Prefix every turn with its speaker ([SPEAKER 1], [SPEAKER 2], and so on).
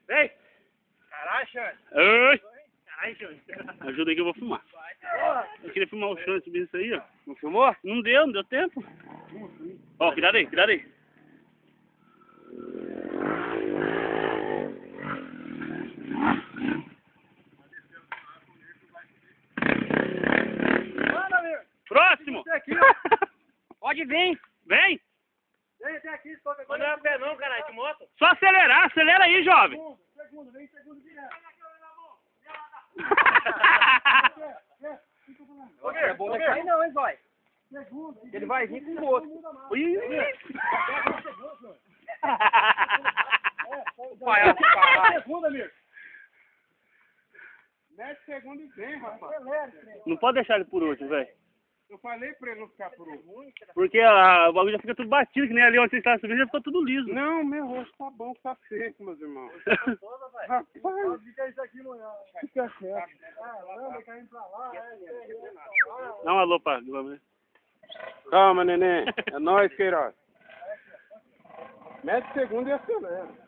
[SPEAKER 1] Vem! Caralho, Xande!
[SPEAKER 2] Oi!
[SPEAKER 1] Caralho, Xande!
[SPEAKER 2] Ajuda aí que eu vou filmar. Eu queria filmar o Xande subindo isso aí, ó.
[SPEAKER 1] Não filmou?
[SPEAKER 2] Não deu tempo. Ó, cuidado aí, cuidado aí. Próximo!
[SPEAKER 1] Pode vir!
[SPEAKER 2] Vem!
[SPEAKER 1] Vem até aqui, só que agora... Não é a pé não, caralho, de moto.
[SPEAKER 2] Só acelerar, acelera aí, jovem!
[SPEAKER 1] Vem segundo direto. É bom não cair não, hein, vai. Ele vai vir com o outro.
[SPEAKER 2] Ui.
[SPEAKER 1] Segundo, amigo.
[SPEAKER 3] Mete segundo e vem, rapaz.
[SPEAKER 2] Não pode deixar ele por último, velho.
[SPEAKER 3] Eu falei pra ele não ficar por último.
[SPEAKER 2] Porque o bagulho já fica tudo batido, que nem ali onde você estava subindo já ficou tudo liso.
[SPEAKER 3] Não, meu rosto tá bom, tá seco, meus irmãos. Rapaz,
[SPEAKER 1] Fica isso aqui, mulher.
[SPEAKER 3] fica certo.
[SPEAKER 1] Caramba, caindo pra lá.
[SPEAKER 2] Dá um alô pra Globo, né?
[SPEAKER 3] Calma, neném. É nóis, Queiroz. Mete segundo e acelera.